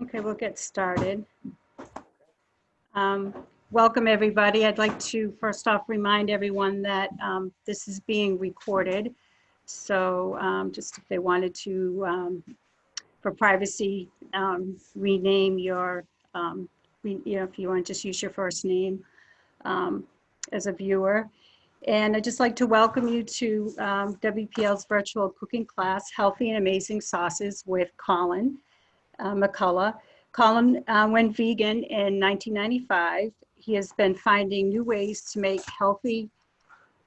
Okay, we'll get started. Welcome, everybody. I'd like to first off remind everyone that this is being recorded. So just if they wanted to, for privacy, rename your, if you want to just use your first name as a viewer. And I'd just like to welcome you to WPL's virtual cooking class, Healthy and Amazing Sauces with Colin McCullough. Colin went vegan in 1995. He has been finding new ways to make healthy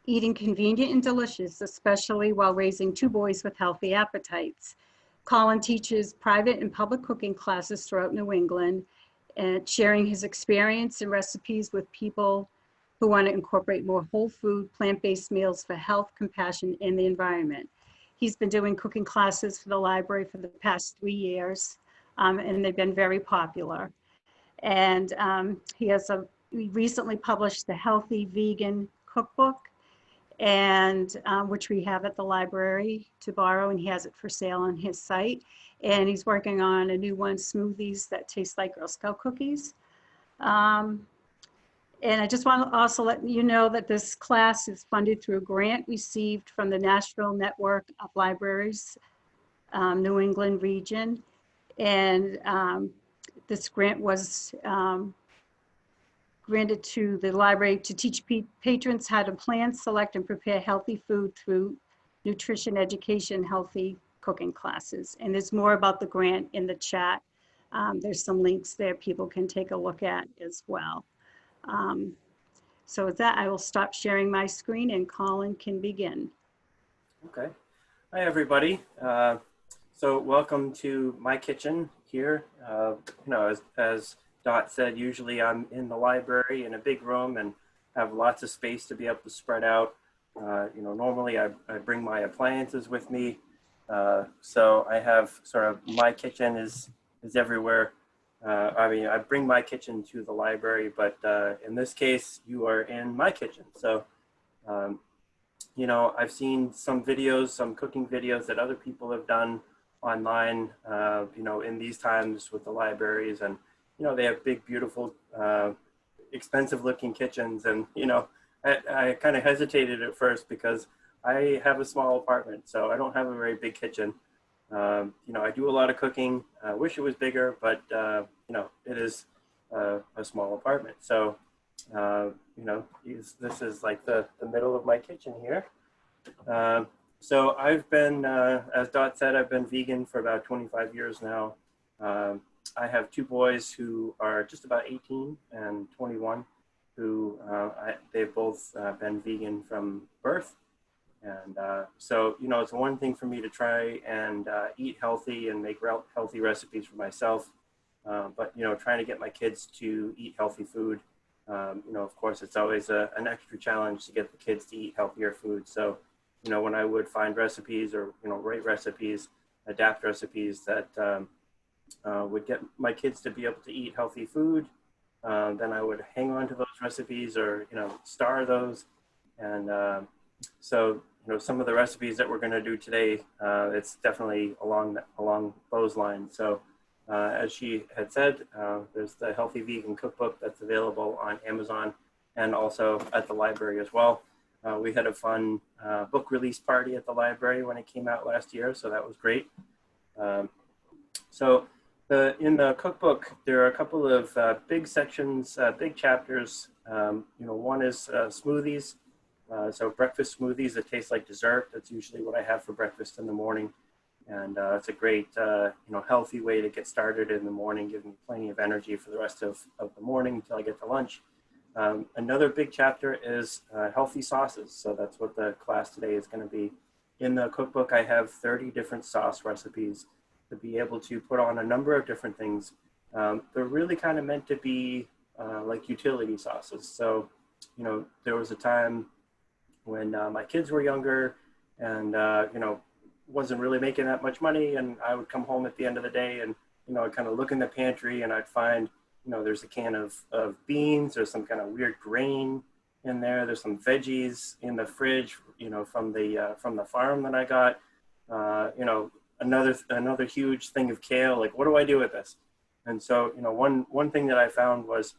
eating convenient and delicious, especially while raising two boys with healthy appetites. Colin teaches private and public cooking classes throughout New England and sharing his experience and recipes with people who want to incorporate more whole food, plant-based meals for health, compassion, and the environment. He's been doing cooking classes for the library for the past 3 years. And they've been very popular. And he recently published the Healthy Vegan Cookbook, and which we have at the library to borrow, and he has it for sale on his site. And he's working on a new one, Smoothies that taste like Girl Scout cookies. And I just want to also let you know that this class is funded through a grant received from the National Network of Libraries, New England region. And this grant was granted to the library to teach patrons how to plan, select, and prepare healthy food through nutrition education, healthy cooking classes. And there's more about the grant in the chat. There's some links there people can take a look at as well. So with that, I will stop sharing my screen and Colin can begin. Okay. Hi, everybody. So welcome to my kitchen here. As Dot said, usually I'm in the library in a big room and have lots of space to be able to spread out. Normally I bring my appliances with me. So I have sort of my kitchen is everywhere. I bring my kitchen to the library, but in this case, you are in my kitchen. So, I've seen some videos, some cooking videos that other people have done online, in these times with the libraries, and, they have big, beautiful, expensive looking kitchens. And, I kind of hesitated at first because I have a small apartment, so I don't have a very big kitchen. I do a lot of cooking. I wish it was bigger, but, it is a small apartment. So, this is like the middle of my kitchen here. So I've been, as Dot said, I've been vegan for about 25 years now. I have two boys who are just about 18 and 21, who they've both been vegan from birth. And so, it's one thing for me to try and eat healthy and make healthy recipes for myself. But, trying to get my kids to eat healthy food, of course, it's always an extra challenge to get the kids to eat healthier food. So, when I would find recipes or, write recipes, adapt recipes that would get my kids to be able to eat healthy food, then I would hang on to those recipes or, star those. And so, some of the recipes that we're going to do today, it's definitely along those lines. So as she had said, there's the Healthy Vegan Cookbook that's available on Amazon and also at the library as well. We had a fun book release party at the library when it came out last year, so that was great. So in the cookbook, there are a couple of big sections, big chapters. One is smoothies. So breakfast smoothies that taste like dessert. That's usually what I have for breakfast in the morning. And it's a great, healthy way to get started in the morning, giving me plenty of energy for the rest of the morning until I get to lunch. Another big chapter is healthy sauces. So that's what the class today is going to be. In the cookbook, I have 30 different sauce recipes to be able to put on a number of different things. They're really kind of meant to be like utility sauces. So, there was a time when my kids were younger and, wasn't really making that much money. And I would come home at the end of the day and, I'd kind of look in the pantry and I'd find, there's a can of beans, there's some kind of weird grain in there. There's some veggies in the fridge, from the farm that I got, another huge thing of kale. Like, what do I do with this? And so, you know, one thing that I found was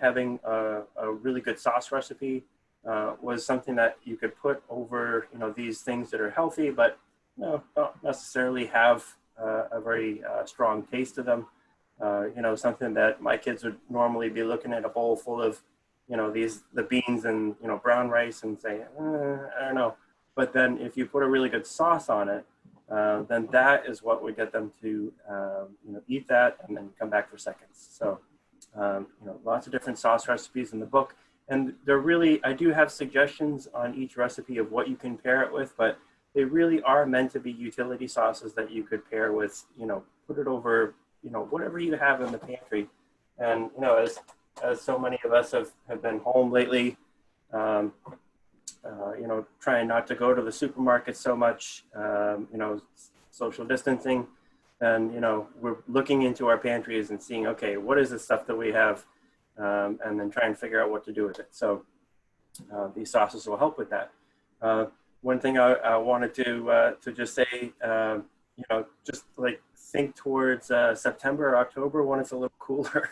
having a really good sauce recipe was something that you could put over, you know, these things that are healthy, but you know, don't necessarily have a very strong taste to them. You know, something that my kids would normally be looking at a bowl full of, you know, the beans and, you know, brown rice and say, I don't know. But then if you put a really good sauce on it, then that is what would get them to, you know, eat that and then come back for seconds. So, you know, lots of different sauce recipes in the book. And they're really, I do have suggestions on each recipe of what you can pair it with, but they really are meant to be utility sauces that you could pair with, you know, put it over, you know, whatever you have in the pantry. And, you know, as so many of us have been home lately, you know, trying not to go to the supermarket so much, you know, social distancing. And, you know, we're looking into our pantries and seeing, okay, what is the stuff that we have? And then try and figure out what to do with it. So these sauces will help with that. One thing I wanted to just say, you know, just like think towards September or October when it's a little cooler,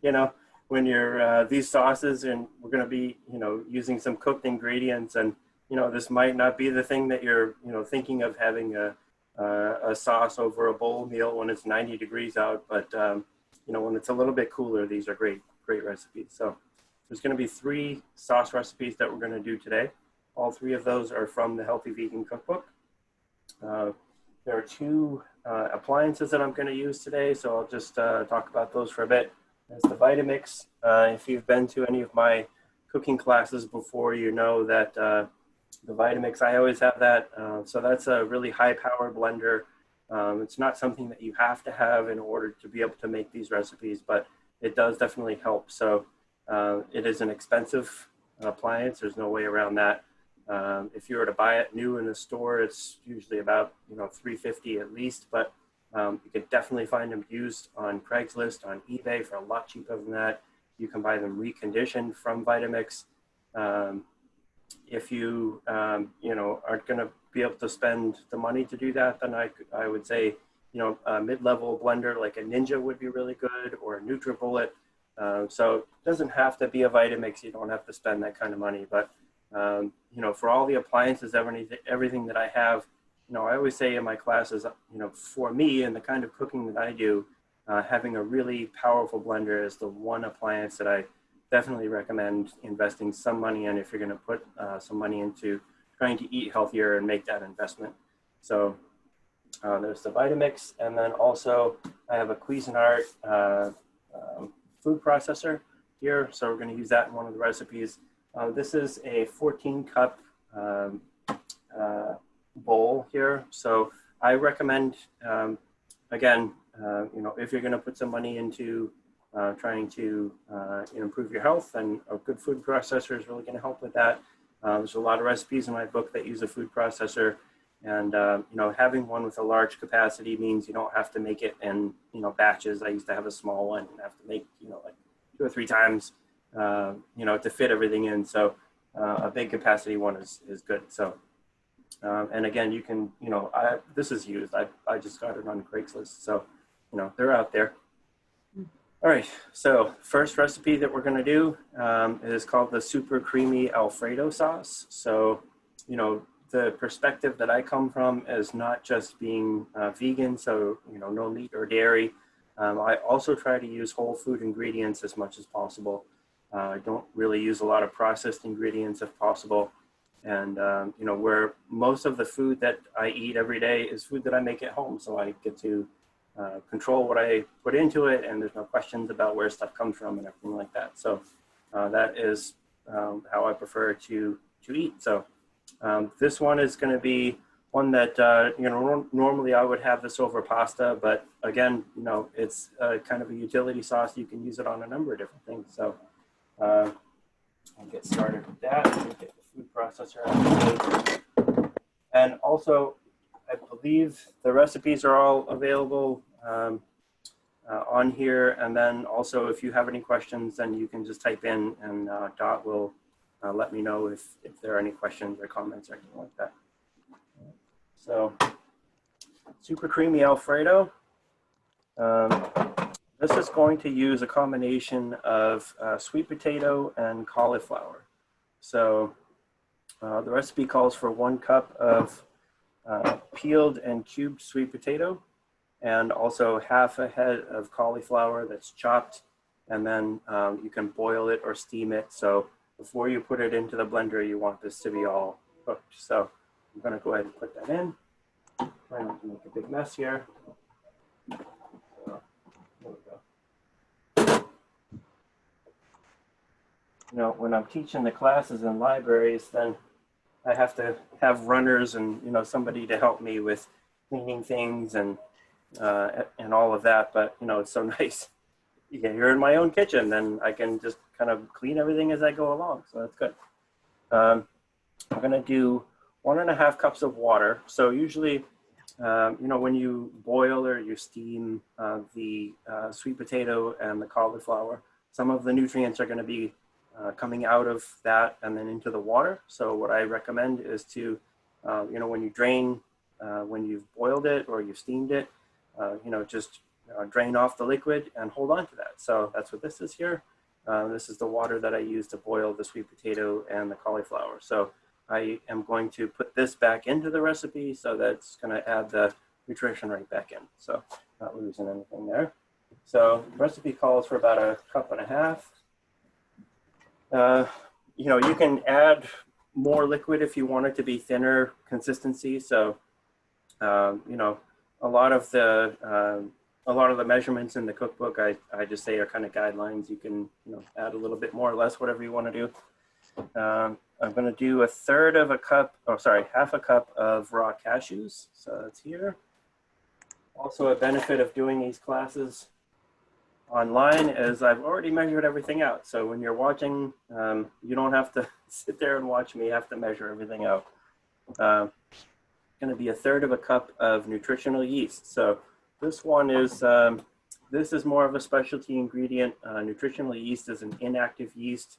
you know, when you're these sauces, and we're going to be, you know, using some cooked ingredients, and, you know, this might not be the thing that you're, you know, thinking of having a sauce over a bowl meal when it's 90 degrees out, but you know, when it's a little bit cooler, these are great recipes. So there's going to be 3 sauce recipes that we're going to do today. All 3 of those are from the Healthy Vegan Cookbook. There are 2 appliances that I'm going to use today, so I'll just talk about those for a bit. There's the Vitamix. If you've been to any of my cooking classes before, you know that the Vitamix, I always have that. So that's a really high-power blender. It's not something that you have to have in order to be able to make these recipes, but it does definitely help. So it is an expensive appliance. There's no way around that. If you were to buy it new in the store, it's usually about, you know, $350 at least, but you can definitely find them used on Craigslist, on eBay for a lot cheaper than that. You can buy them reconditioned from Vitamix. If you, you know, aren't going to be able to spend the money to do that, then I would say, you know, a mid-level blender like a Ninja would be really good, or a NutriBullet. So it doesn't have to be a Vitamix. You don't have to spend that kind of money. But, you know, for all the appliances, everything that I have, you know, I always say in my classes, you know, for me and the kind of cooking that I do, having a really powerful blender is the one appliance that I definitely recommend investing some money in if you're going to put some money into trying to eat healthier and make that investment. So there's the Vitamix, and then also I have a Cuisinart food processor here, so we're going to use that in one of the recipes. This is a 14-cup bowl here, so I recommend, again, you know, if you're going to put some money into trying to improve your health, and a good food processor is really going to help with that. There's a lot of recipes in my book that use a food processor, and you know, having one with a large capacity means you don't have to make it in, you know, batches. I used to have a small one and have to make, you know, like 2 or 3 times, you know, to fit everything in. So a big capacity one is good. So and again, you can, you know, this is used. I just got it on Craigslist, so you know, they're out there. All right, so first recipe that we're going to do is called the super creamy Alfredo sauce. So, you know, the perspective that I come from is not just being vegan, so, you know, no meat or dairy. I also try to use whole food ingredients as much as possible. I don't really use a lot of processed ingredients if possible. And, you know, where most of the food that I eat every day is food that I make at home, so I get to control what I put into it, and there's no questions about where stuff comes from and everything like that. So that is how I prefer to eat. So this one is going to be one that, you know, normally I would have this over pasta, but again, you know, it's kind of a utility sauce. You can use it on a number of different things. So I'll get started with that. Let me get the food processor out. And also, I believe the recipes are all available on here. And then also, if you have any questions, then you can just type in, and Dot will let me know if there are any questions or comments or anything like that. So, super creamy Alfredo. this is going to use a combination of sweet potato and cauliflower. So the recipe calls for 1 cup of peeled and cubed sweet potato, and also half a head of cauliflower that's chopped, and then you can boil it or steam it. So before you put it into the blender, you want this to be all cooked. So I'm gonna go ahead and put that in. Try not to make a big mess here. So, there we go. You know, when I'm teaching the classes in libraries, then I have to have runners and, you know, somebody to help me with cleaning things and all of that. But, you know, it's so nice. Yeah, you're in my own kitchen, then I can just kind of clean everything as I go along. So that's good. I'm gonna do 1.5 cups of water. So usually, you know, when you boil or you steam the sweet potato and the cauliflower, some of the nutrients are gonna be coming out of that and then into the water. So what I recommend is to, you know, when you drain, when you've boiled it or you've steamed it, you know, just drain off the liquid and hold on to that. So that's what this is here. This is the water that I use to boil the sweet potato and the cauliflower. So I am going to put this back into the recipe, so that's going to add the nutrition right back in. So not losing anything there. So the recipe calls for about 1.5 cups. You know, you can add more liquid if you want it to be thinner consistency. So, you know, a lot of the measurements in the cookbook, I just say are kind of guidelines. You can, you know, add a little bit more or less, whatever you want to do. I'm going to do 1/3 cup, oh, sorry, 1/2 cup of raw cashews. So that's here. Also, a benefit of doing these classes online is I've already measured everything out. So when you're watching, you don't have to sit there and watch me have to measure everything out. Going to be 1/3 cup of nutritional yeast. So this one is, this is more of a specialty ingredient. Nutritional yeast is an inactive yeast.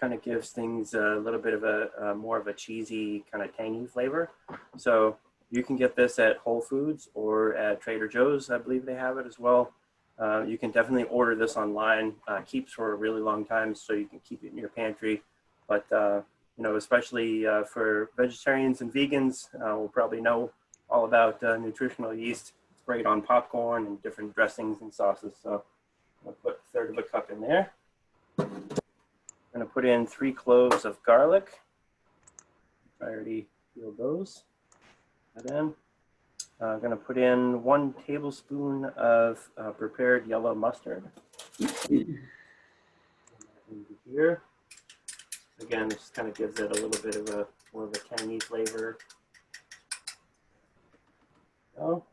Kind of gives things a little bit of a more of a cheesy kind of tangy flavor. So you can get this at Whole Foods or at Trader Joe's. I believe they have it as well. You can definitely order this online. Keeps for a really long time, so you can keep it in your pantry. But you know, especially for vegetarians and vegans, will probably know all about nutritional yeast. It's great on popcorn and different dressings and sauces. So I'll put 1/3 cup in there. I'm going to put in 3 cloves of garlic. I already peeled those. And then I'm going to put in 1 tablespoon of prepared yellow mustard. Here. Again, this kind of gives it a little bit of a more of a tangy flavor. So,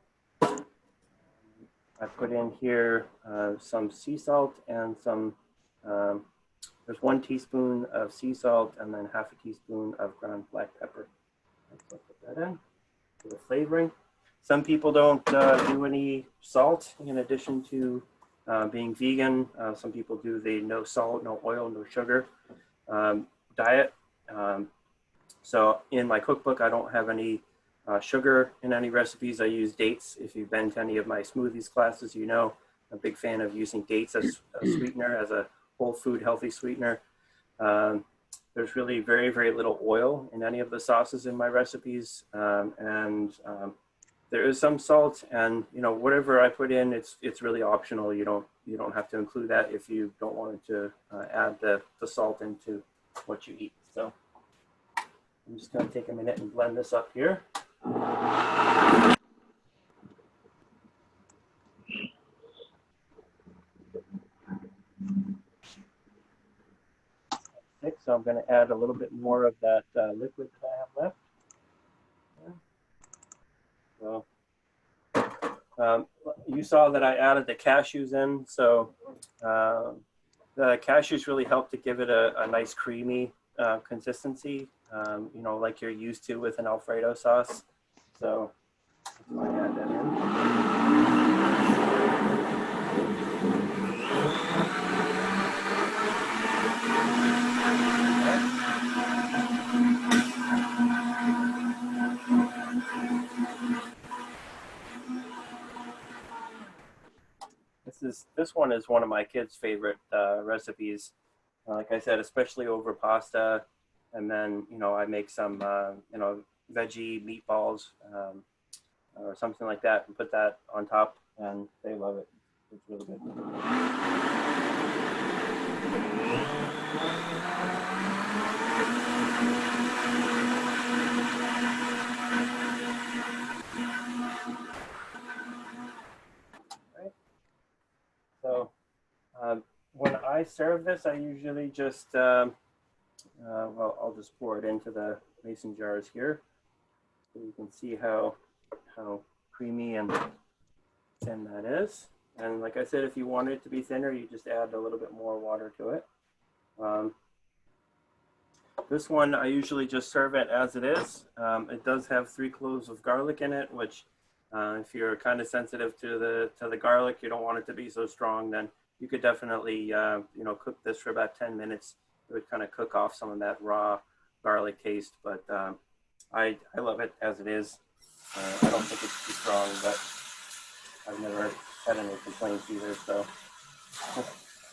I put in here some sea salt and some, there's 1 teaspoon of sea salt and then 1/2 teaspoon of ground black pepper. So put that in for the flavoring. Some people don't do any salt in addition to being vegan. Some people do the no salt, no oil, no sugar diet. So in my cookbook, I don't have any sugar in any recipes. I use dates. If you've been to any of my smoothies classes, you know I'm a big fan of using dates as a sweetener, as a whole food healthy sweetener. There's really very, very little oil in any of the sauces in my recipes. There is some salt, and you know, whatever I put in, it's really optional. You don't have to include that if you don't want to add the salt into what you eat. So I'm just going to take a minute and blend this up here. So I'm going to add a little bit more of that liquid that I have left. So you saw that I added the cashews in. So the cashews really help to give it a nice creamy consistency, you know, like you're used to with an Alfredo sauce. So I add that in. This one is one of my kids' favorite recipes. Like I said, especially over pasta, and then I make some veggie meatballs or something like that, and put that on top, and they love it. It's really good. Right. So when I serve this, I usually just well, I'll just pour it into the mason jars here, so you can see how creamy and thin that is. And like I said, if you want it to be thinner, you just add a little bit more water to it. This one, I usually just serve it as it is. It does have 3 cloves of garlic in it, which if you're kind of sensitive to the garlic, you don't want it to be so strong, then you could definitely cook this for about 10 minutes. It would kind of cook off some of that raw garlic taste, but I love it as it is. I don't think it's too strong, but I've never had any complaints either, so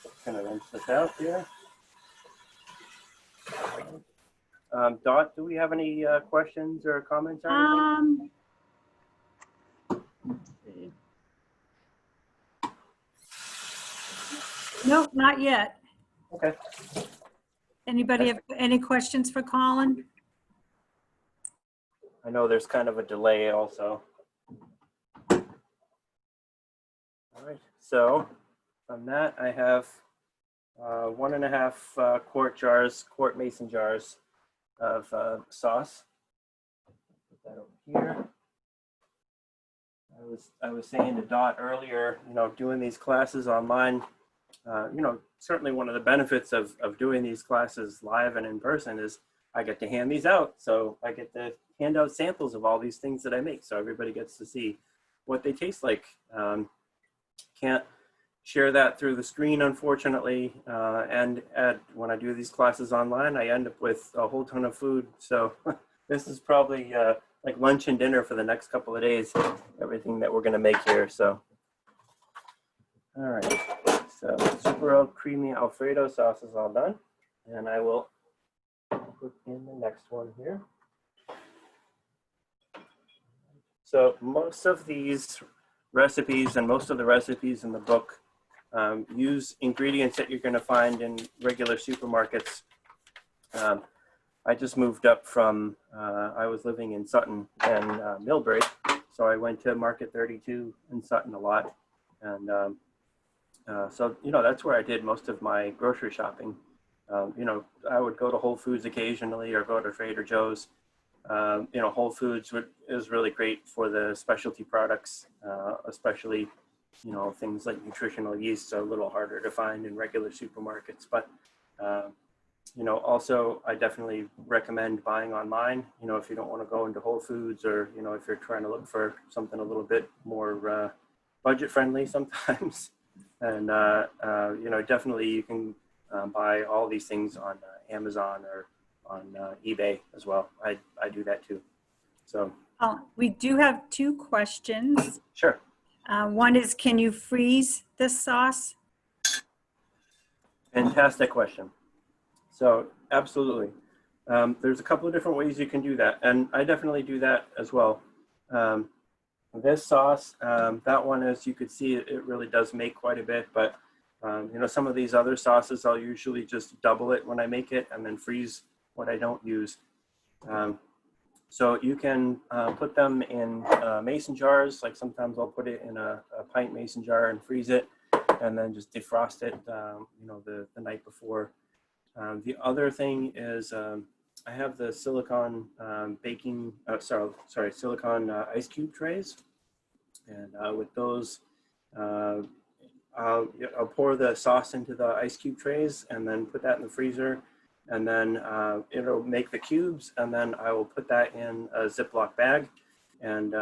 just gonna rinse this out here. Dot, do we have any questions or comments or anything? Nope, not yet. Okay. Anybody have any questions for Colin? I know there's kind of a delay also. All right, so from that I have 1.5 quart mason jars of sauce. Put that over here. I was saying to Dot earlier, doing these classes online, certainly one of the benefits of doing these classes live and in person is I get to hand these out. So I get to hand out samples of all these things that I make. So everybody gets to see what they taste like. Can't share that through the screen, unfortunately. And when I do these classes online, I end up with a whole ton of food. So this is probably like lunch and dinner for the next couple of days, everything that we're gonna make here, so. All right, so super creamy Alfredo sauce is all done. And I will put in the next one here. So most of these recipes and most of the recipes in the book use ingredients that you're gonna find in regular supermarkets. I just moved up from, I was living in Sutton and Millbury, so I went to Market 32 in Sutton a lot. And so, that's where I did most of my grocery shopping. I would go to Whole Foods occasionally or go to Trader Joe's. Whole Foods is really great for the specialty products, especially, things like nutritional yeast are a little harder to find in regular supermarkets. But also I definitely recommend buying online, if you don't want to go into Whole Foods, or, if you're trying to look for something a little bit more budget friendly sometimes. And, definitely you can buy all these things on Amazon or on eBay as well. I do that too. So We do have 2 questions. Sure. One is, can you freeze this sauce? Fantastic question. So absolutely. There's a couple of different ways you can do that. And I definitely do that as well. This sauce, that one, as you could see, it really does make quite a bit. But, some of these other sauces, I'll usually just double it when I make it and then freeze what I don't use. So you can put them in mason jars. Like sometimes I'll put it in a pint mason jar and freeze it, and then just defrost it, the night before. The other thing is I have the silicone silicone ice cube trays, and with those, I'll pour the sauce into the ice cube trays and then put that in the freezer, and then it'll make the cubes, and then I will put that in a Ziploc bag and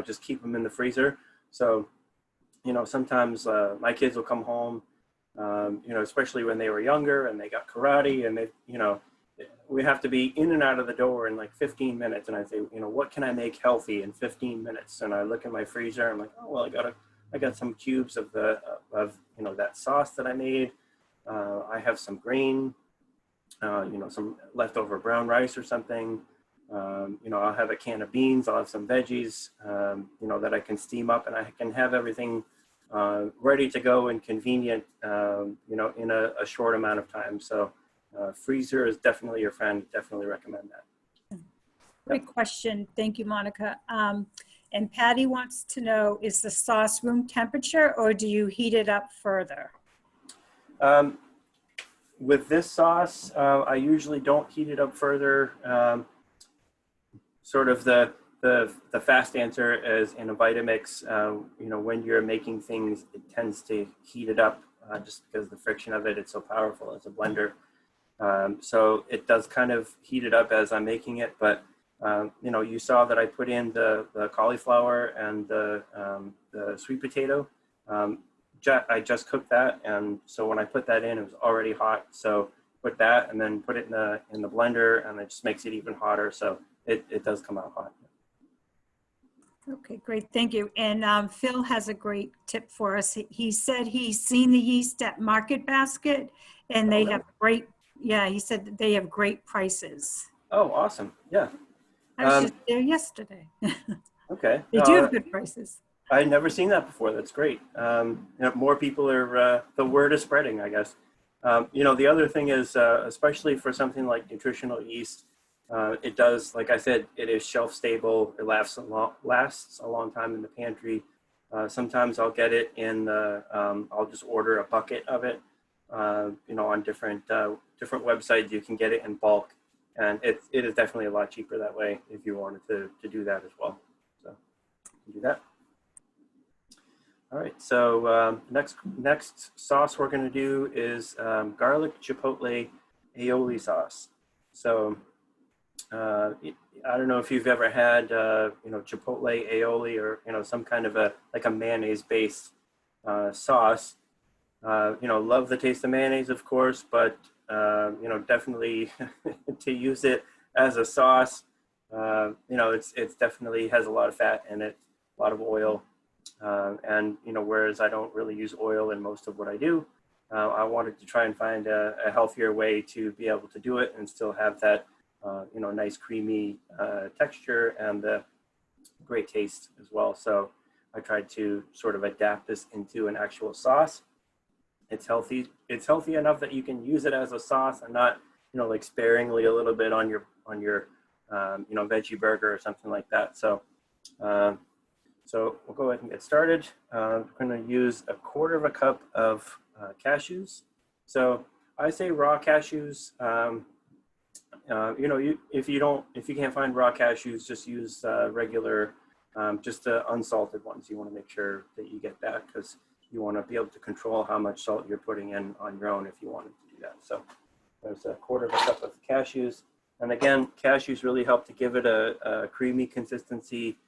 just keep them in the freezer. So sometimes my kids will come home, especially when they were younger and they got karate, and they, we have to be in and out of the door in like 15 minutes. And I say, what can I make healthy in 15 minutes? And I look in my freezer, I'm like, oh, well, I got a I got some cubes of that sauce that I made. I have some grain, some leftover brown rice or something. I'll have a can of beans. I'll have some veggies, that I can steam up, and I can have everything ready to go and convenient, in a short amount of time. So freezer is definitely your friend. Definitely recommend that. Great question. Thank you, Monica. And Patty wants to know, is the sauce room temperature or do you heat it up further? With this sauce, I usually don't heat it up further. Sort of the fast answer is in a Vitamix, when you're making things, it tends to heat it up just because the friction of it, it's so powerful as a blender. So it does kind of heat it up as I'm making it, but you saw that I put in the cauliflower and the sweet potato. I just cooked that, and so when I put that in, it was already hot. So put that and then put it in the blender, and it just makes it even hotter. So it does come out hot. Okay, great. Thank you. And Phil has a great tip for us. He said he's seen the yeast at Market Basket, and they have great, he said that they have great prices. Oh, awesome. Yeah. I was just there yesterday. Okay. They do have good prices. I'd never seen that before. That's great. More people are, the word is spreading, I guess. The other thing is, especially for something like nutritional yeast, it does, like I said, it is shelf stable. It lasts a long time in the pantry. Sometimes I'll get it in I'll just order a bucket of it. On different websites, you can get it in bulk. And it is definitely a lot cheaper that way if you wanted to do that as well. So you can do that. All right, so next sauce we're going to do is garlic chipotle aioli sauce. So I don't know if you've ever had chipotle aioli or some kind of a mayonnaise based sauce. Love the taste of mayonnaise, of course, but definitely to use it as a sauce, it's definitely has a lot of fat in it, a lot of oil. And whereas I don't really use oil in most of what I do, I wanted to try and find a healthier way to be able to do it and still have that, nice creamy texture and the great taste as well. So I tried to sort of adapt this into an actual sauce. It's healthy. It's healthy enough that you can use it as a sauce and not, sparingly a little bit on your veggie burger or something like that. So, so we'll go ahead and get started. We're going to use 1/4 cup of cashews. So I say raw cashews. If you can't find raw cashews, just use regular, just the unsalted ones. You want to make sure that you get that because you want to be able to control how much salt you're putting in on your own if you wanted to do that. So there's 1/4 cup of cashews. And again, cashews really help to give it a creamy consistency.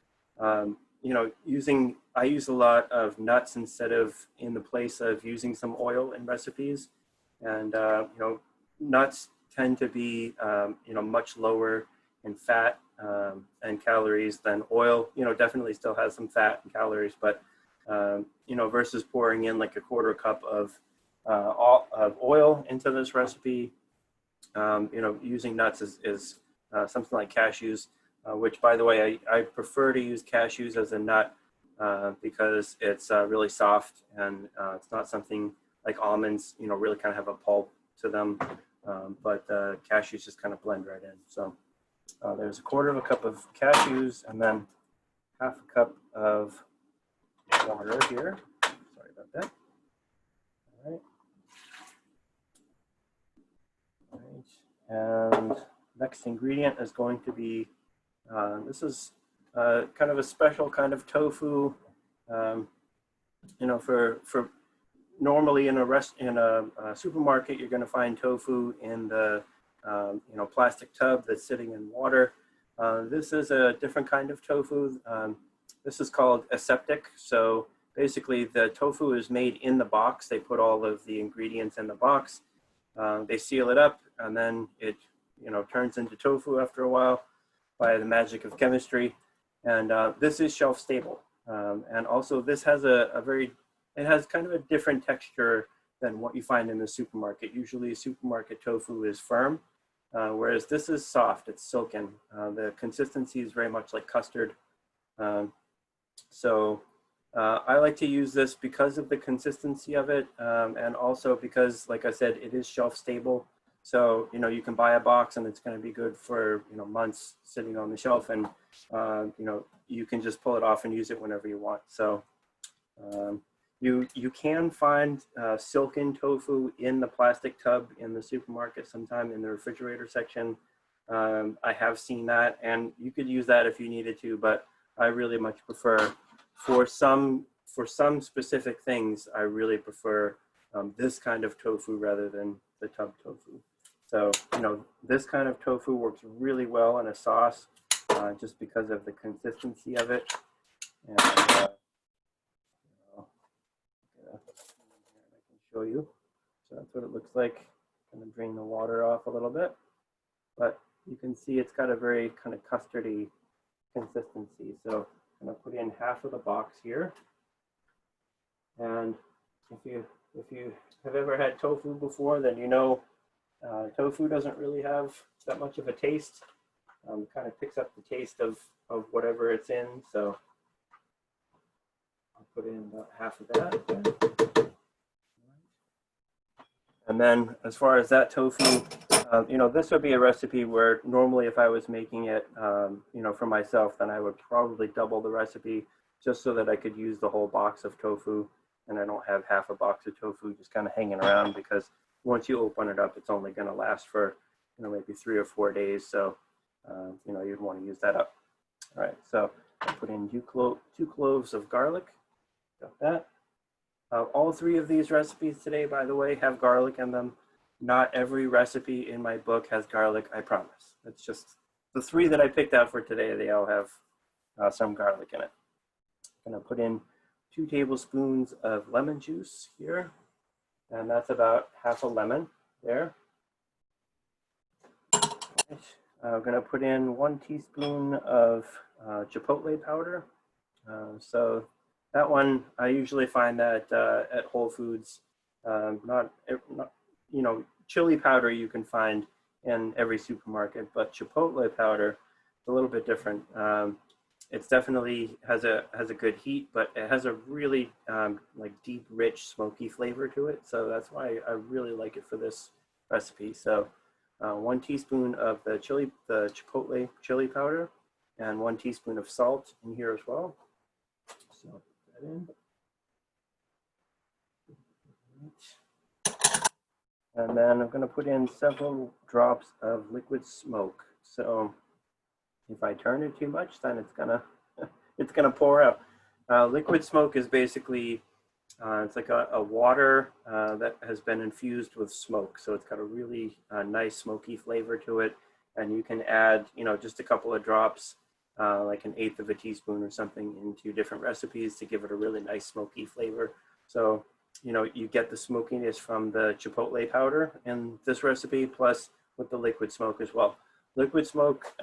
I use a lot of nuts instead of in the place of using some oil in recipes. And, nuts tend to be, much lower in fat and calories than oil. Definitely still has some fat and calories, but versus pouring in like 1/4 cup of oil into this recipe, using nuts is something like cashews, which by the way, I prefer to use cashews as a nut because it's really soft and it's not something like almonds, really kind of have a pulp to them, but cashews just kind of blend right in. So there's 1/4 cup of cashews and then 1/2 cup of water here. Sorry about that. All right. All right. And next ingredient is going to be, this is kind of a special kind of tofu. For normally in a supermarket, you're going to find tofu in the plastic tub that's sitting in water. This is a different kind of tofu. This is called aseptic. So basically the tofu is made in the box. They put all of the ingredients in the box. They seal it up and then it, turns into tofu after a while by the magic of chemistry. And this is shelf stable. And also this has it has kind of a different texture than what you find in the supermarket. Usually supermarket tofu is firm, whereas this is soft, it's silken. The consistency is very much like custard. I like to use this because of the consistency of it, and also because, like I said, it is shelf stable. So, you know, you can buy a box and it's going to be good for, you know, months sitting on the shelf, and, you know, you can just pull it off and use it whenever you want. So you can find silken tofu in the plastic tub in the supermarket sometime in the refrigerator section. I have seen that, and you could use that if you needed to, but I really much prefer, for some specific things, I really prefer this kind of tofu rather than the tub tofu. So, you know, this kind of tofu works really well in a sauce just because of the consistency of it. And I can show you. So that's what it looks like. I'm going to drain the water off a little bit, but you can see it's got a very kind of custardy consistency. So I'm going to put in half of the box here. And if you have ever had tofu before, then you know tofu doesn't really have that much of a taste. Kind of picks up the taste of whatever it's in. So I'll put in about half of that. And then as far as that tofu, you know, this would be a recipe where normally if I was making it, you know, for myself, then I would probably double the recipe just so that I could use the whole box of tofu, and I don't have half a box of tofu just kind of hanging around, because once you open it up, it's only going to last for, you know, maybe 3 or 4 days. So, you know, you'd want to use that up. All right, so I put in 2 cloves of garlic. Got that. All 3 of these recipes today, by the way, have garlic in them. Not every recipe in my book has garlic, I promise. It's just the 3 that I picked out for today, they all have some garlic in it. I'm going to put in 2 tablespoons of lemon juice here, and that's about half a lemon there. I'm going to put in 1 teaspoon of chipotle powder. So that one, I usually find that at Whole Foods. Not, you know, chili powder you can find in every supermarket, but chipotle powder is a little bit different. It's definitely has a good heat, but it has a really like deep, rich, smoky flavor to it. So that's why I really like it for this recipe. So 1 teaspoon of the chipotle chili powder, and 1 teaspoon of salt in here as well. So put that in. And then I'm going to put in several drops of liquid smoke. So if I turn it too much, then it's gonna pour out. Liquid smoke is basically it's like a water that has been infused with smoke. So it's got a really nice smoky flavor to it. And you can add, you know, just a couple of drops, like 1/8 of a teaspoon or something, into different recipes to give it a really nice smoky flavor. So, you know, you get the smokiness from the chipotle powder in this recipe, plus with the liquid smoke as well. Liquid smoke,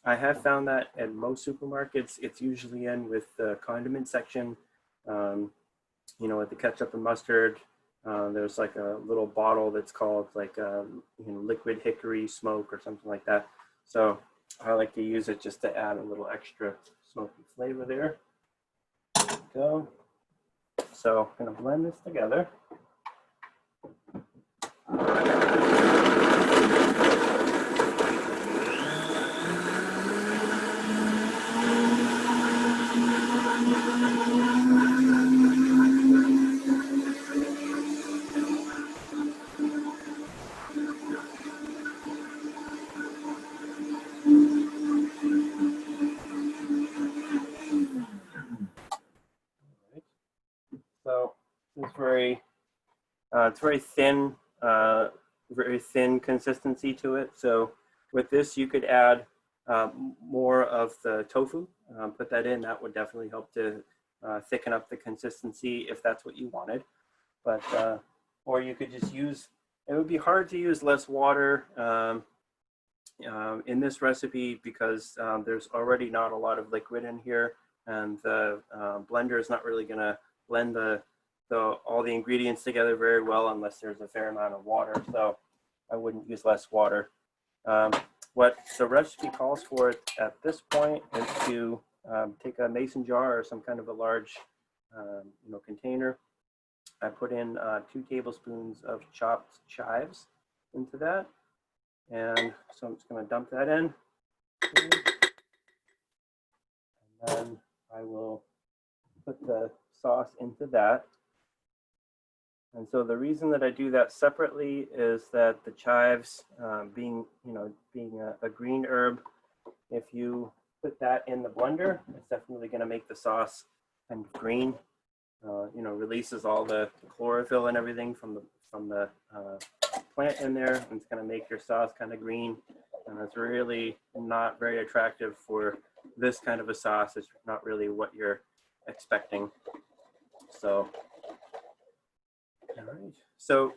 I have found that at most supermarkets, it's usually in with the condiment section. You know, with the ketchup and mustard, there's like a little bottle that's called like you know, liquid hickory smoke or something like that. So I like to use it just to add a little extra smoky flavor there. There we go. So I'm going to blend this together. So it's very thin consistency to it. So with this, you could add more of the tofu, put that in. That would definitely help to thicken up the consistency if that's what you wanted. But or you could just use. It would be hard to use less water in this recipe because there's already not a lot of liquid in here. and the blender is not really going to blend all the ingredients together very well unless there's a fair amount of water. So I wouldn't use less water. What the recipe calls for at this point is to take a mason jar or some kind of a large container. I put in 2 tablespoons of chopped chives into that. And so I'm just going to dump that in. And then I will put the sauce into that. And so the reason that I do that separately is that the chives, being a green herb, if you put that in the blender, it's definitely going to make the sauce kind of green. Releases all the chlorophyll and everything from the plant in there, and it's going to make your sauce kind of green. And it's really not very attractive for this kind of a sauce. It's not really what you're expecting. So, all right. So,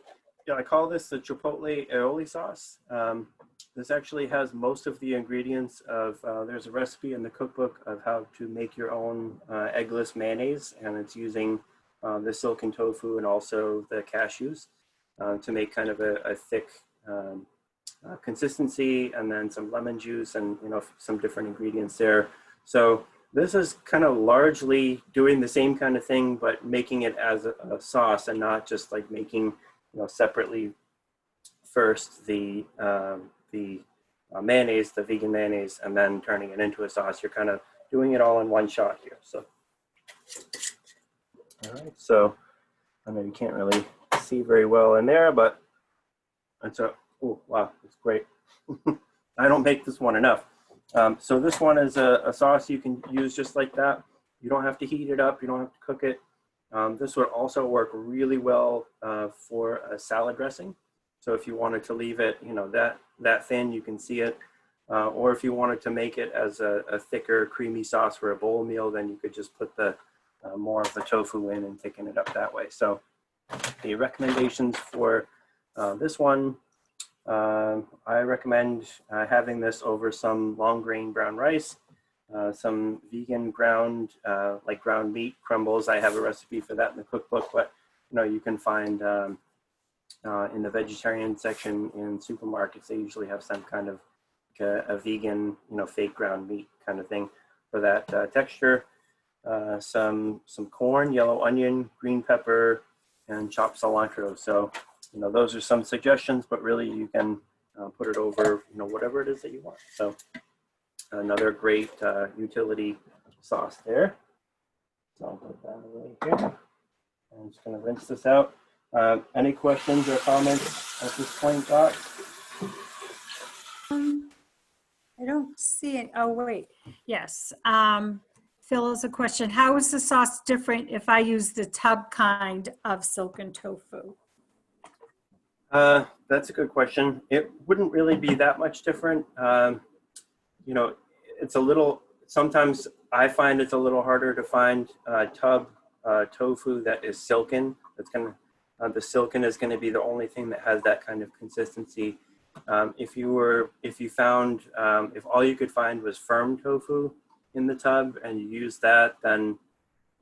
I call this the Chipotle Aioli sauce. This actually has most of the ingredients of, there's a recipe in the cookbook of how to make your own eggless mayonnaise, and it's using the silken tofu and also the cashews to make kind of a thick consistency, and then some lemon juice and some different ingredients there. So this is kind of largely doing the same kind of thing, but making it as a sauce and not just like making separately first the mayonnaise, the vegan mayonnaise, and then turning it into a sauce. You're kind of doing it all in one shot here. So, all right. So I know you can't really see very well in there, but it's oh wow, it's great. I don't make this one enough. So this one is a sauce you can use just like that. You don't have to heat it up. You don't have to cook it. This would also work really well for a salad dressing. So if you wanted to leave it, that thin, you can see it. Or if you wanted to make it as a thicker, creamy sauce for a bowl meal, then you could just put the more of the tofu in and thicken it up that way. So the recommendations for this one, I recommend having this over some long grain brown rice, some vegan ground, like ground meat crumbles. I have a recipe for that in the cookbook, but you can find in the vegetarian section in supermarkets, they usually have some kind of a vegan, fake ground meat kind of thing for that texture. Some corn, yellow onion, green pepper, and chopped cilantro. So, those are some suggestions, but really you can put it over, whatever it is that you want. So another great utility sauce there. So I'll put that away here. I'm just going to rinse this out. Any questions or comments at this point, Dot? I don't see it. Oh, wait. Yes. Phil has a question. How is the sauce different if I use the tub kind of silken tofu? That's a good question. It wouldn't really be that much different. It's a little, sometimes I find it's a little harder to find tub tofu that is silken. That's the silken is going to be the only thing that has that kind of consistency. If all you could find was firm tofu in the tub and you use that, then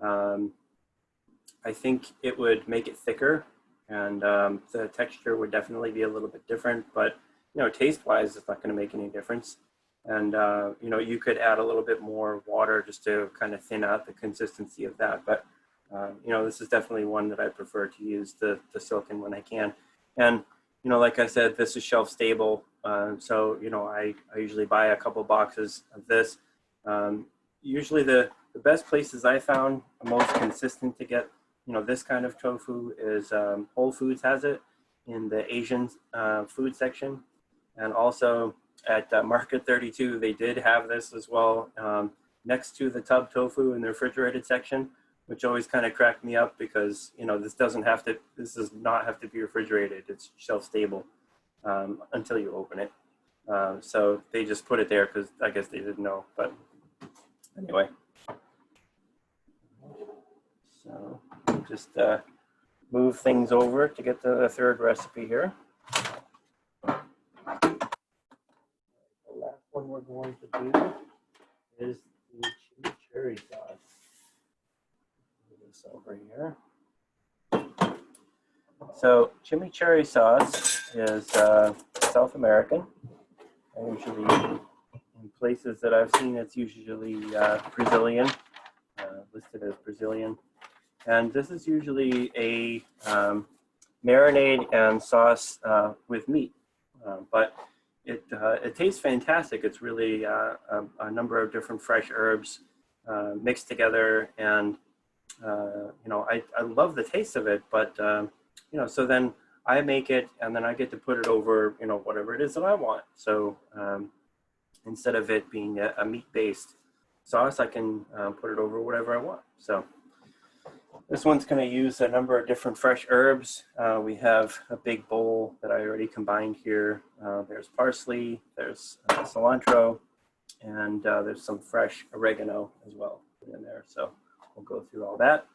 I think it would make it thicker, and the texture would definitely be a little bit different, but taste wise it's not going to make any difference. And you could add a little bit more water just to kind of thin out the consistency of that, but this is definitely one that I prefer to use the silken when I can. And like I said, this is shelf stable, so I usually buy a couple boxes of this. Usually the best places I found most consistent to get this kind of tofu is Whole Foods has it in the Asian food section, and also at Market 32 they did have this as well next to the tub tofu in the refrigerated section, which always kind of cracked me up because this does not have to be refrigerated. It's shelf stable until you open it. So they just put it there because I guess they didn't know. But anyway, so just move things over to get to the third recipe here. The last one we're going to do is the chimichurri sauce. Move this over here. So chimichurri sauce is South American. And usually in places that I've seen, it's usually Brazilian, listed as Brazilian. And this is usually a marinade and sauce with meat, but it tastes fantastic. It's really a number of different fresh herbs mixed together, and you know, I love the taste of it. But you know, so then I make it, and then I get to put it over, you know, whatever it is that I want. So instead of it being a meat-based sauce, I can put it over whatever I want. So this one's going to use a number of different fresh herbs. We have a big bowl that I already combined here. There's parsley, there's cilantro, and there's some fresh oregano as well in there. So we'll go through all that.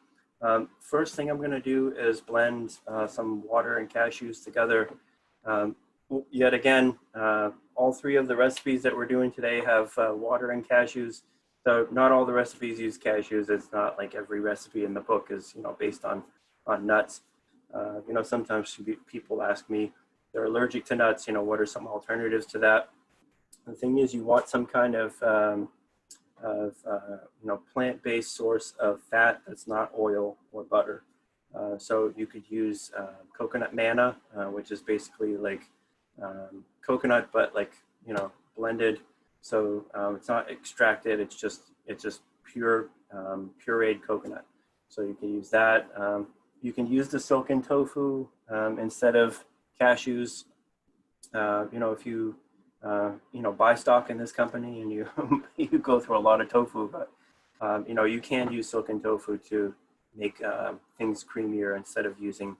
First thing I'm going to do is blend some water and cashews together. Yet again, all three of the recipes that we're doing today have water and cashews. So not all the recipes use cashews. It's not like every recipe in the book is, you know, based on nuts. You know, sometimes people ask me, they're allergic to nuts, you know, what are some alternatives to that? The thing is, you want some kind of you know, plant-based source of fat that's not oil or butter. So you could use coconut manna, which is basically like coconut, but like, you know, blended. So it's not extracted. It's just pure pureed coconut. So you can use that. You can use the silken tofu instead of cashews. You know, if you you know, buy stock in this company and you you go through a lot of tofu, but you know, you can use silken tofu to make things creamier instead of using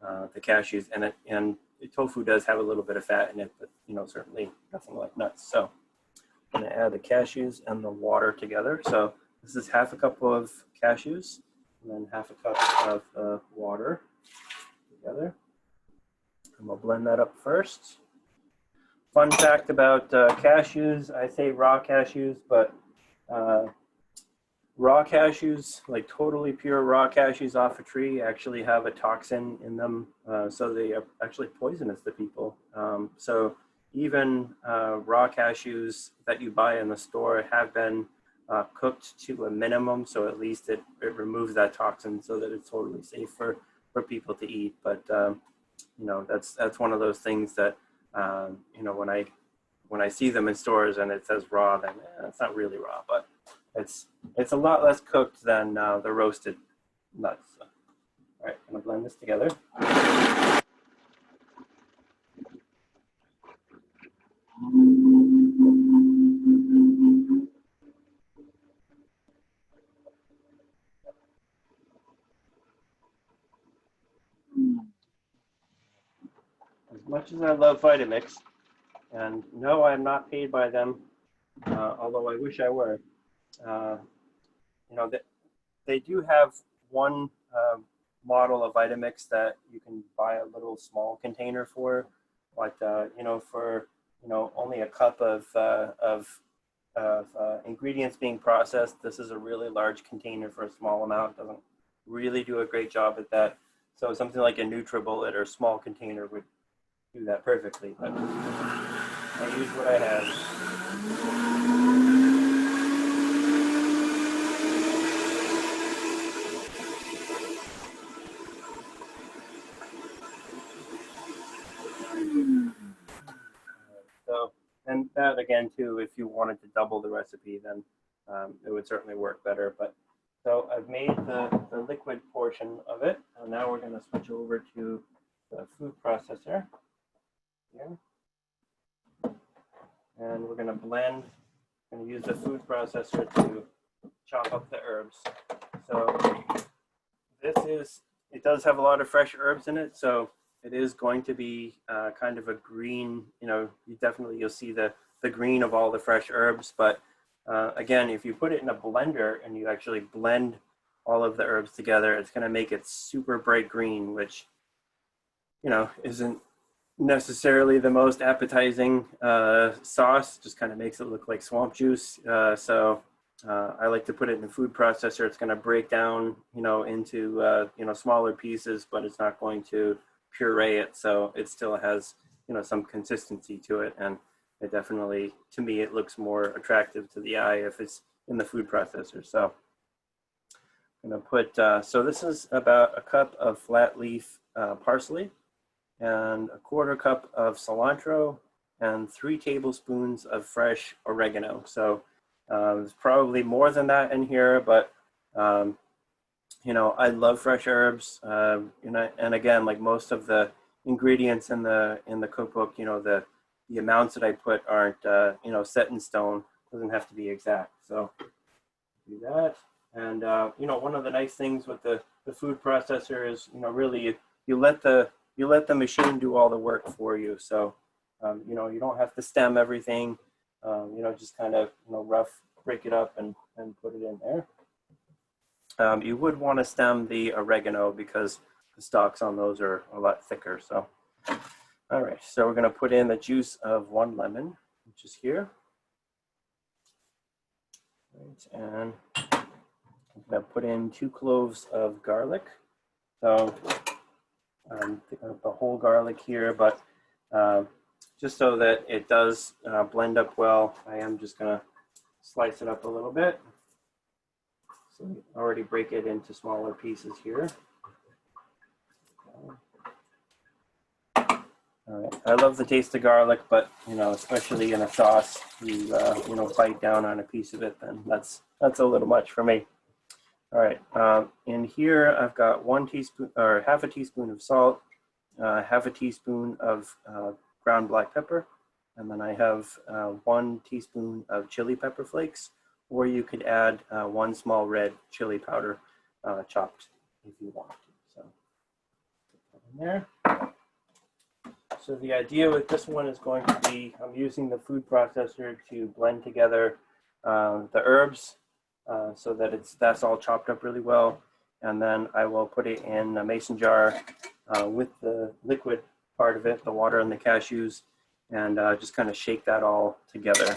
the cashews. And tofu does have a little bit of fat in it, but you know, certainly nothing like nuts. So I'm going to add the cashews and the water together. So this is half a cup of cashews and then half a cup of water together. And we'll blend that up first. Fun fact about cashews, I say raw cashews, but raw cashews, like totally pure raw cashews off a tree, actually have a toxin in them. So they are actually poisonous to people. So even raw cashews that you buy in the store have been cooked to a minimum. So at least it removes that toxin so that it's totally safe for people to eat. But you know, that's one of those things that you know, when I see them in stores and it says raw, then it's not really raw, but it's a lot less cooked than the roasted nuts. So, all right, I'm gonna blend this together. As much as I love Vitamix, and no, I'm not paid by them, although I wish I were. You know, they do have one model of Vitamix that you can buy a little small container for, but you know, for, you know, only a cup of ingredients being processed. This is a really large container for a small amount. Doesn't really do a great job at that. So something like a NutriBullet or small container would do that perfectly, but I use what I have. So, and that again too, if you wanted to double the recipe, then it would certainly work better. But so I've made the liquid portion of it, and now we're going to switch over to the food processor here. And we're going to blend, going to use the food processor to chop up the herbs. So it does have a lot of fresh herbs in it. So it is going to be kind of a green, you know, you'll see the green of all the fresh herbs. But again, if you put it in a blender and you actually blend all of the herbs together, it's going to make it super bright green, which, you know, isn't necessarily the most appetizing sauce. Just kind of makes it look like swamp juice. So I like to put it in the food processor. It's going to break down, into, smaller pieces, but it's not going to puree it. So it still has, some consistency to it. And it definitely, to me, it looks more attractive to the eye if it's in the food processor. So I'm going to put, so this is about a cup of flat leaf parsley and a 1/4 cup of cilantro and 3 tablespoons of fresh oregano. So there's probably more than that in here, but I love fresh herbs. And again, like most of the ingredients in the cookbook, the amounts that I put aren't set in stone. Doesn't have to be exact. So do that. And one of the nice things with the food processor is really you let the machine do all the work for you. So you don't have to stem everything. Just kind of rough break it up and put it in there. You would want to stem the oregano because the stalks on those are a lot thicker. So all right, so we're going to put in the juice of 1 lemon, which is here. Right, and I'm going to put in 2 cloves of garlic. So the whole garlic here, but just so that it does blend up well, I am just going to slice it up a little bit. So we already break it into smaller pieces here. All right. I love the taste of garlic, but especially in a sauce, you bite down on a piece of it, then that's a little much for me. All right. In here, I've got 1 teaspoon or half a teaspoon of salt, half a teaspoon of ground black pepper, and then I have 1 teaspoon of chili pepper flakes, or you could add 1 small red chili powder chopped if you want to. So put that in there. So the idea with this one is going to be, I'm using the food processor to blend together the herbs so that that's all chopped up really well. And then I will put it in a mason jar with the liquid part of it, the water and the cashews, and just kind of shake that all together.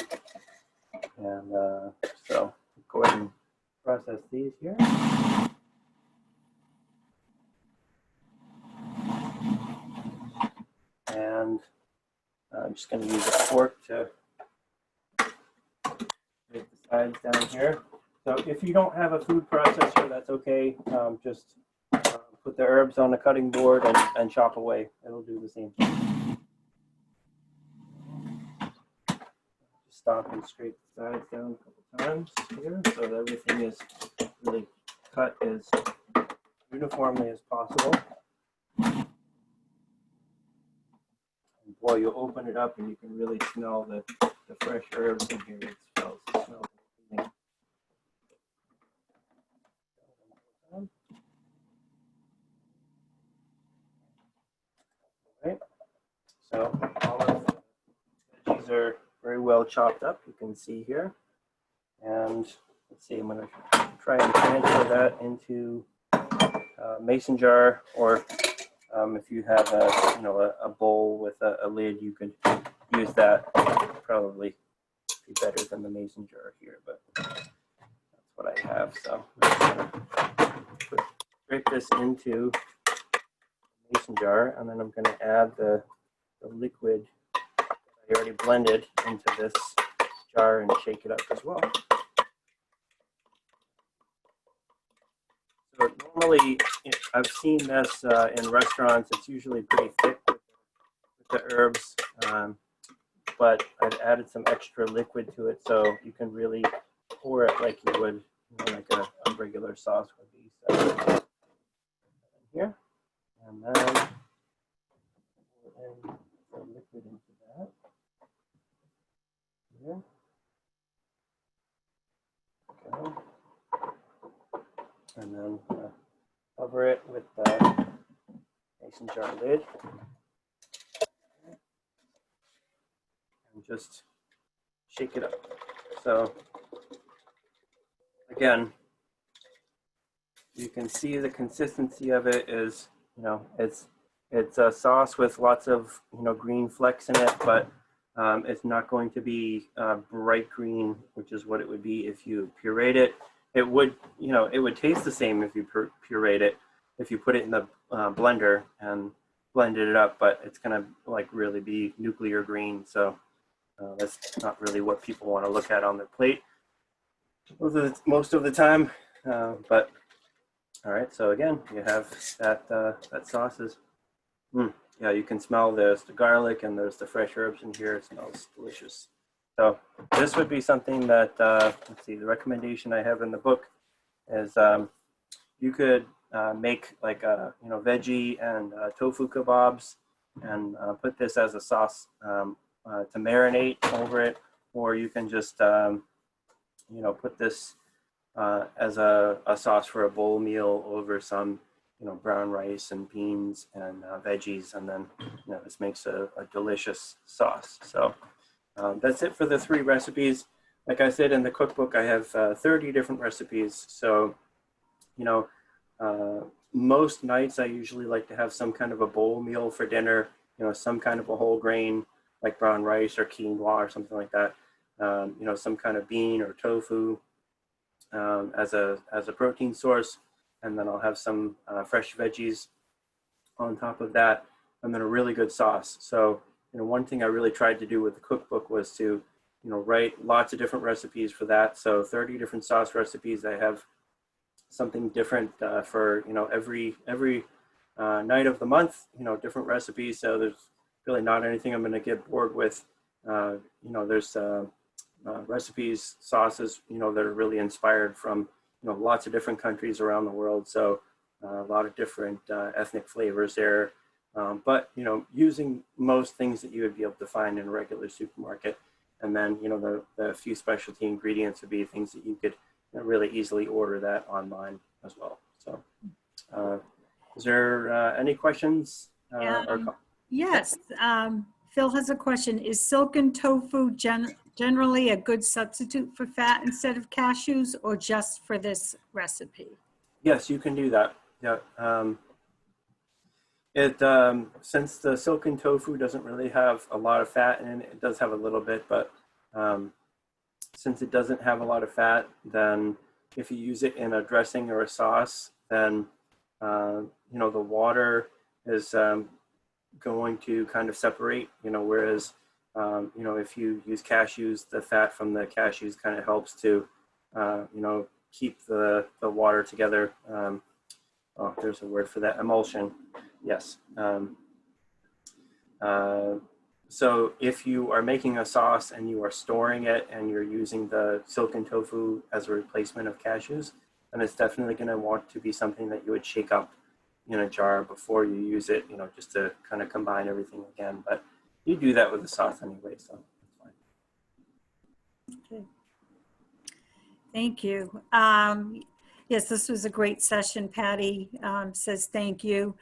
And so go ahead and process these here. And I'm just going to use a fork to make the sides down here. So if you don't have a food processor, that's okay. Just put the herbs on the cutting board and chop away. It'll do the same thing. Just stop and scrape the sides down a couple times here so that everything is really cut as uniformly as possible. Boy, you open it up and you can really smell the fresh herbs in here. It smells amazing. Right. So all of the veggies are very well chopped up. You can see here. And let's see, I'm going to try and transfer that into a mason jar, or if you have a bowl with a lid, you could use that. Probably be better than the mason jar here, but that's what I have. So I'm going to scrape this into the mason jar, and then I'm going to add the liquid that I already blended into this jar and shake it up as well. So normally, I've seen this in restaurants. It's usually pretty thick with the herbs, but I've added some extra liquid to it, so you can really pour it like you would, like a regular sauce would be. So here, and then pour in the liquid into that. Here. Okay. And then cover it with the mason jar lid. And just shake it up. So again, you can see the consistency of it is, it's a sauce with lots of green flecks in it, but It's not going to be bright green, which is what it would be if you pureed it. It would, it would taste the same if you pureed it, if you put it in the blender and blended it up, but it's gonna like really be nuclear green. So that's not really what people want to look at on their plate most of the time. But all right, so again, you have that sauces. Yeah, you can smell there's the garlic and there's the fresh herbs in here. It smells delicious. So this would be something that, let's see, the recommendation I have in the book is you could make like veggie and tofu kebabs and put this as a sauce to marinate over it, or you can just put this as a sauce for a bowl meal over some brown rice and beans and veggies, and then this makes a delicious sauce. So that's it for the 3 recipes. Like I said in the cookbook, I have 30 different recipes. So most nights I usually like to have some kind of a bowl meal for dinner, some kind of a whole grain like brown rice or quinoa or something like that, some kind of bean or tofu as a protein source, and then I'll have some fresh veggies on top of that, and then a really good sauce. So one thing I really tried to do with the cookbook was to write lots of different recipes for that. So 30 different sauce recipes. I have something different for every night of the month, different recipes. So there's really not anything I'm going to get bored with. There's recipes, sauces, that are really inspired from lots of different countries around the world. So a lot of different ethnic flavors there. But using most things that you would be able to find in a regular supermarket. And then the few specialty ingredients would be things that you could really easily order that online as well. So is there any questions? Yes. Phil has a question. Is silken tofu generally a good substitute for fat instead of cashews, or just for this recipe? Yes, you can do that. Yeah. Since the silken tofu doesn't really have a lot of fat in it, it does have a little bit, but since it doesn't have a lot of fat, then if you use it in a dressing or a sauce, then the water is going to kind of separate, whereas if you use cashews, the fat from the cashews kind of helps to keep the water together. There's a word for that, emulsion. Yes. So if you are making a sauce and you are storing it and you're using the silken tofu as a replacement of cashews, then it's definitely going to want to be something that you would shake up in a jar before you use it, just to kind of combine everything again. But you do that with the sauce anyway, so that's fine. Okay. Thank you. Yes, this was a great session. Patty says thank you.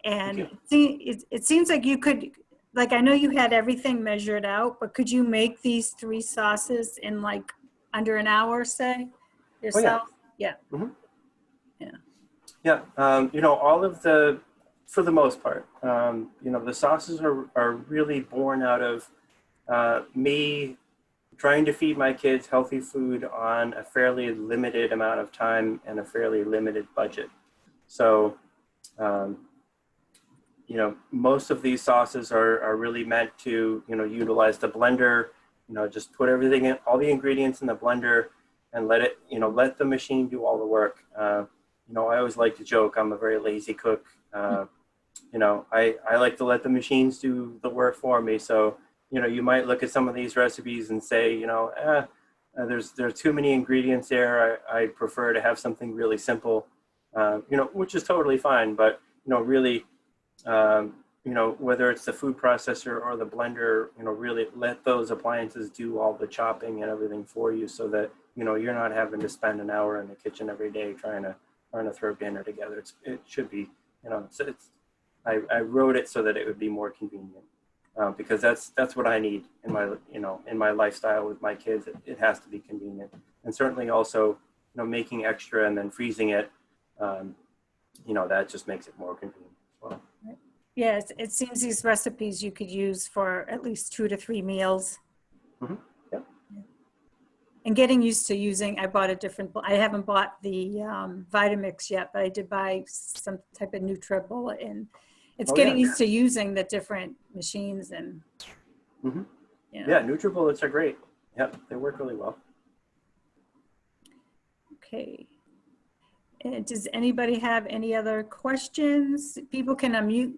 And it seems like you could, like, I know you had everything measured out, but could you make these 3 sauces in like under an hour, say, yourself? Oh, yeah. Yeah. Mm-hmm. Yeah. Yeah. All of for the most part, the sauces are really born out of me trying to feed my kids healthy food on a fairly limited amount of time and a fairly limited budget. So, most of these sauces are really meant to, utilize the blender, just put everything in, all the ingredients in the blender and let it, let the machine do all the work. I always like to joke, I'm a very lazy cook. I like to let the machines do the work for me. So, you might look at some of these recipes and say, there's too many ingredients there. I prefer to have something really simple, which is totally fine. But, really, whether it's the food processor or the blender, really let those appliances do all the chopping and everything for you so that, you're not having to spend an hour in the kitchen every day trying to throw dinner together. It should be, I wrote it so that it would be more convenient. Because that's what I need in my in my lifestyle with my kids. It has to be convenient, and certainly also making extra and then freezing it. That just makes it more convenient as well. Yes, it seems these recipes you could use for at least 2 to 3 meals. Mhm. Yep. And getting used to using, I bought a different, I haven't bought the Vitamix yet, but I did buy some type of Nutribullet, and it's Oh, getting yeah. used to using the different machines and, Mm-hmm. you know. Yeah, NutriBullets are great. Yep, they work really well. Okay. And does anybody have any other questions? People can unmute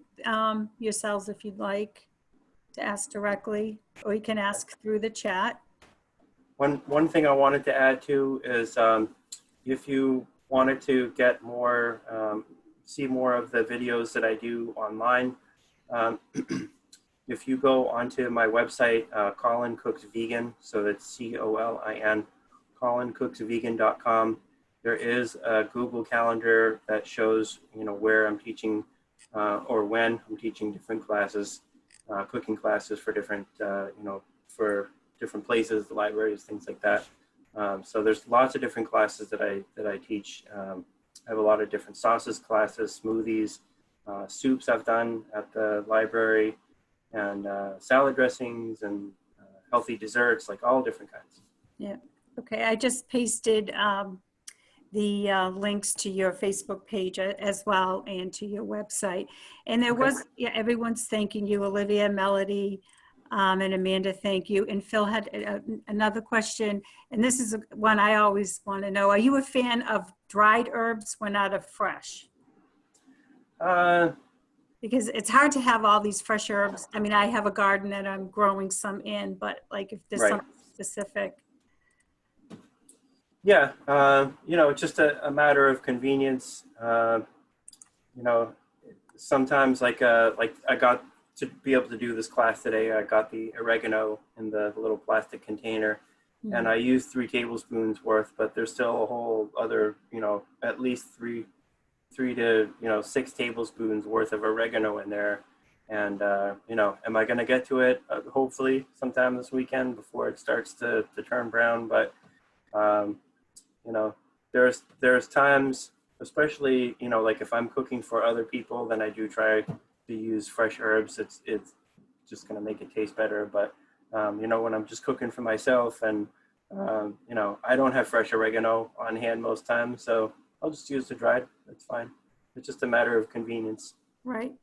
yourselves if you'd like to ask directly, or you can ask through the chat. One thing I wanted to add too is if you wanted to get more, see more of the videos that I do online, if you go onto my website, Colin Cooks Vegan, so that's C-O-L-I-N, colincooksvegan.com. There is a Google Calendar that shows, where I'm teaching or when I'm teaching different classes, cooking classes for different, for different places, the libraries, things like that. So there's lots of different classes that I teach. I have a lot of different sauces classes, smoothies, soups I've done at the library, and salad dressings and healthy desserts, like all different kinds. Yeah. Okay. I just pasted the links to your Facebook page as well, and to your website. And there was, yeah, everyone's thanking you, Olivia, Melody, and Amanda, thank you. And Phil had another question, and this is one I always want to know. Are you a fan of dried herbs when out of fresh? Because it's hard to have all these fresh herbs. I mean, I have a garden and I'm growing some in, but like if there's something specific. Yeah, it's just a matter of convenience. Sometimes like I got to be able to do this class today, I got the oregano in the little plastic container, and I used 3 tablespoons worth, but there's still a whole other, at least three to 6 tablespoons worth of oregano in there. And am I going to get to it? Hopefully sometime this weekend before it starts to turn brown. But there's times, especially like if I'm cooking for other people, then I do try to use fresh herbs. It's just going to make it taste better. But when I'm just cooking for myself, and I don't have fresh oregano on hand most times, so I'll just use the dried. That's fine. It's just a matter of convenience. Right.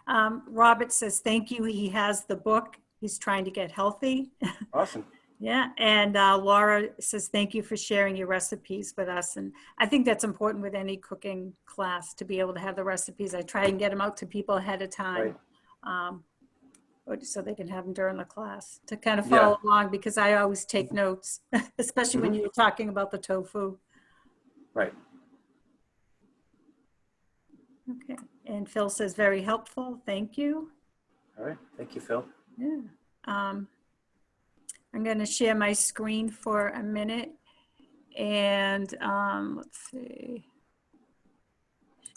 Robert says, thank you. He has the book. He's trying to get healthy. Awesome. Yeah. And Laura says, thank you for sharing your recipes with us. And I think that's important with any cooking class, to be able to have the recipes. I try and get them out to people ahead of time. Right. So they can have them during the class to kind of follow along, because I always take notes, especially when you're talking about the tofu. Right. Okay. And Phil says, very helpful. Thank you. All right. Thank you, Phil. Yeah. I'm going to share my screen for a minute, and let's see.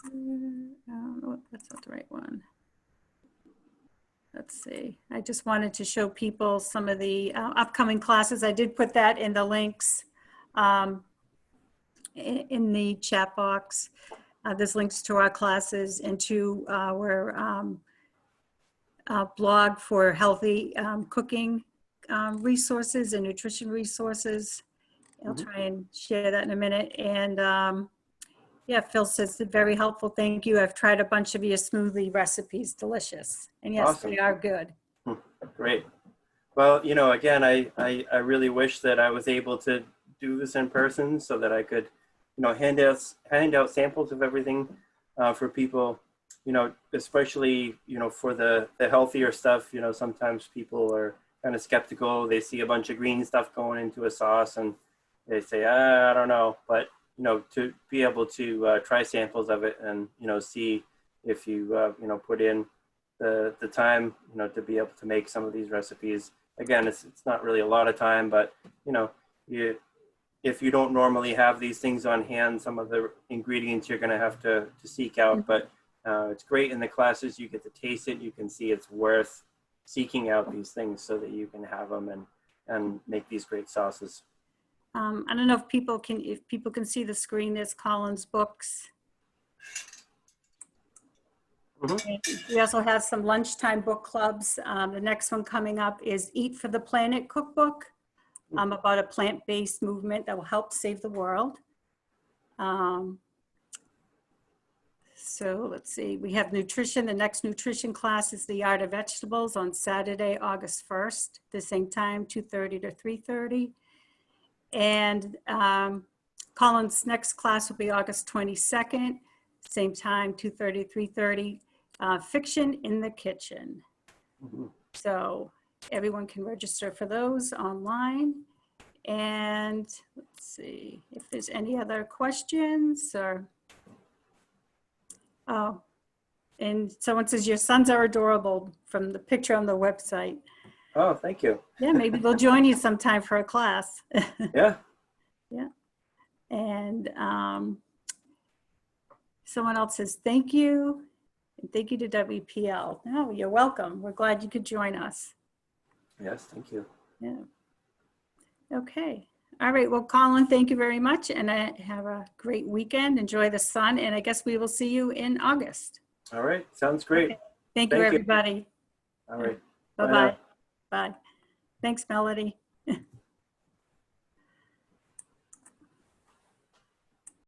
Oh, that's not the right one. Let's see. I just wanted to show people some of the upcoming classes. I did put that in the links in the chat box. There's links to our classes and to our blog for healthy cooking resources and nutrition resources. I'll try and share that in a minute. And yeah, Phil says, very helpful. Thank you. I've tried a bunch of your smoothie recipes. Delicious. And yes, awesome. They are good. Great. Well, again, I really wish that I was able to do this in person, so that I could, hand out samples of everything for people, especially, for the healthier stuff. Sometimes people are kind of skeptical. They see a bunch of green stuff going into a sauce and they say, I don't know. But, to be able to try samples of it and, see if you, put in the time, to be able to make some of these recipes. Again, it's not really a lot of time, but, if you don't normally have these things on hand, some of the ingredients you're going to have to seek out. But it's great in the classes. You get to taste it. You can see it's worth seeking out these things so that you can have them and make these great sauces. I don't know if people can see the screen. There's Colin's books. And we also have some lunchtime book clubs. The next one coming up is Eat for the Planet Cookbook, about a plant-based movement that will help save the world. So let's see, we have nutrition. The next nutrition class is The Art of Vegetables on Saturday, August 1st, the same time, 2:30 to 3:30. And Colin's next class will be August 22nd, same time, 2:30 to 3:30, Fiction in the Kitchen. So everyone can register for those online. And let's see if there's any other questions or, oh, and someone says your sons are adorable from the picture on the website. Oh, thank you. Yeah, maybe they'll join you sometime for a class. Yeah. Yeah. And someone else says, thank you. And thank you to WPL. No, you're welcome. We're glad you could join us. Yes, thank you. Yeah. Okay. All right. Well, Colin, thank you very much. And have a great weekend. Enjoy the sun. And I guess we will see you in August. All right. Sounds great. Okay. Thank you, everybody. All right. Bye-bye. Bye. Thanks, Melody.